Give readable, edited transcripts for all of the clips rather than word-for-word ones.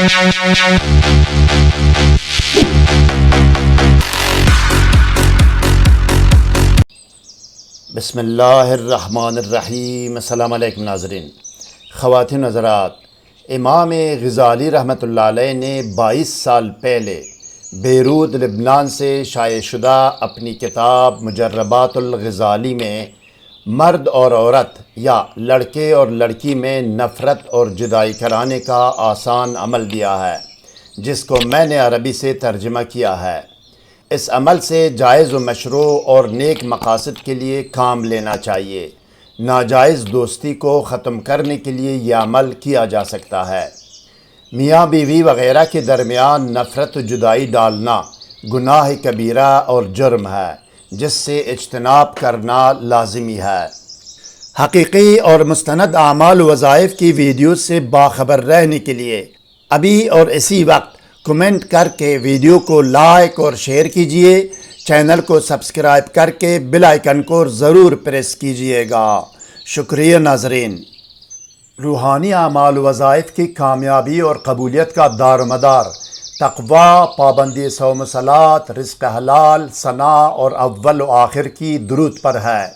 بسم اللہ الرحمن الرحیم۔ السلام علیکم ناظرین، خواتین و حضرات، امام غزالی رحمۃ اللہ علیہ نے 22 سال پہلے بیروت لبنان سے شائع شدہ اپنی کتاب مجربات الغزالی میں مرد اور عورت یا لڑکے اور لڑکی میں نفرت اور جدائی کرانے کا آسان عمل دیا ہے، جس کو میں نے عربی سے ترجمہ کیا ہے۔ اس عمل سے جائز و مشروع اور نیک مقاصد کے لیے کام لینا چاہیے۔ ناجائز دوستی کو ختم کرنے کے لیے یہ عمل کیا جا سکتا ہے۔ میاں بیوی وغیرہ کے درمیان نفرت و جدائی ڈالنا گناہ کبیرہ اور جرم ہے، جس سے اجتناب کرنا لازمی ہے۔ حقیقی اور مستند اعمال و وظائف کی ویڈیوز سے باخبر رہنے کے لیے ابھی اور اسی وقت کمنٹ کر کے ویڈیو کو لائک اور شیئر کیجئے۔ چینل کو سبسکرائب کر کے بیل آئیکن کو ضرور پریس کیجئے گا۔ شکریہ ناظرین۔ روحانی اعمال و وظائف کی کامیابی اور قبولیت کا دار و مدار تقویٰ، پابندی صوم و صلاۃ، رزق حلال، ثناء اور اول و آخر کی درود پر ہے۔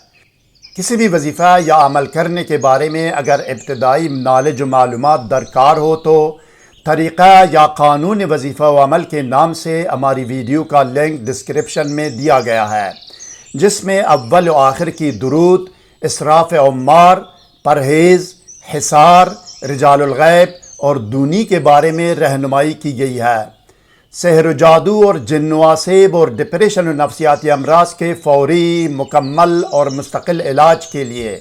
کسی بھی وظیفہ یا عمل کرنے کے بارے میں اگر ابتدائی نالج و معلومات درکار ہو تو طریقہ یا قانون وظیفہ و عمل کے نام سے ہماری ویڈیو کا لنک ڈسکرپشن میں دیا گیا ہے، جس میں اول و آخر کی درود، اسراف عمار، پرہیز، حصار، رجال الغیب اور دونی کے بارے میں رہنمائی کی گئی ہے۔ سحر و جادو اور جن و عصیب اور ڈپریشن و نفسیاتی امراض کے فوری، مکمل اور مستقل علاج کے لیے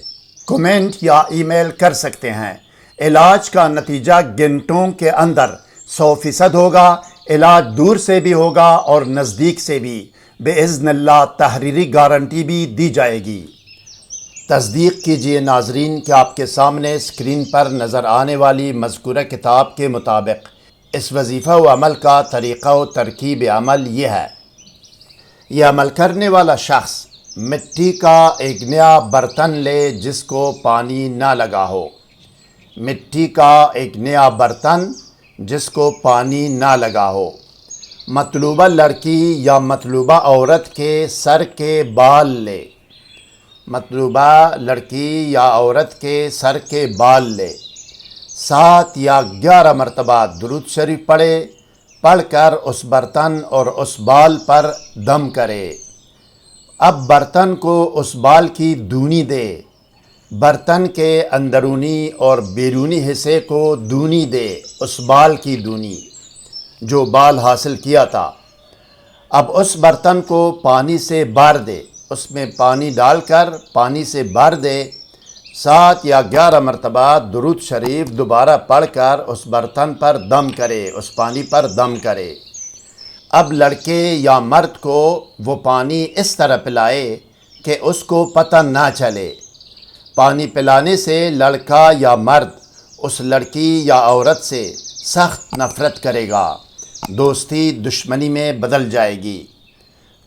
کمنٹ یا ای میل کر سکتے ہیں۔ علاج کا نتیجہ گھنٹوں کے اندر 100% ہوگا۔ علاج دور سے بھی ہوگا اور نزدیک سے بھی، باذن اللہ تحریری گارنٹی بھی دی جائے گی۔ تصدیق کیجئے ناظرین کہ آپ کے سامنے اسکرین پر نظر آنے والی مذکورہ کتاب کے مطابق اس وظیفہ و عمل کا طریقہ و ترکیب عمل یہ ہے۔ یہ عمل کرنے والا شخص مٹی کا ایک نیا برتن لے جس کو پانی نہ لگا ہو۔ مٹی کا ایک نیا برتن جس کو پانی نہ لگا ہو۔ مطلوبہ لڑکی یا مطلوبہ عورت کے سر کے بال لے۔ مطلوبہ لڑکی یا عورت کے سر کے بال لے۔ 7 یا 11 مرتبہ درود شریف پڑھ کر اس برتن اور اس بال پر دم کرے۔ اب برتن کو اس بال کی دونی دے۔ برتن کے اندرونی اور بیرونی حصے کو دونی دے، اس بال کی دونی جو بال حاصل کیا تھا۔ اب اس برتن کو پانی سے بھر دے، اس میں پانی ڈال کر پانی سے بھر دے۔ 7 یا 11 مرتبہ درود شریف دوبارہ پڑھ کر اس برتن پر دم کرے، اس پانی پر دم کرے۔ اب لڑکے یا مرد کو وہ پانی اس طرح پلائے کہ اس کو پتہ نہ چلے۔ پانی پلانے سے لڑکا یا مرد اس لڑکی یا عورت سے سخت نفرت کرے گا، دوستی دشمنی میں بدل جائے گی۔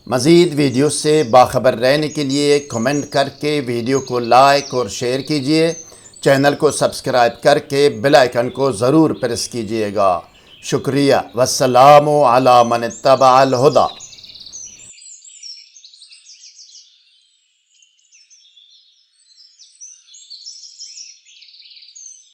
مزید ویڈیو سے باخبر رہنے کے لیے کمنٹ کر کے ویڈیو کو لائک اور شیئر کیجئے۔ چینل کو سبسکرائب کر کے بیل آئیکن کو ضرور پریس کیجئے گا۔ شکریہ۔ والسلام علی من اتبع الہدی۔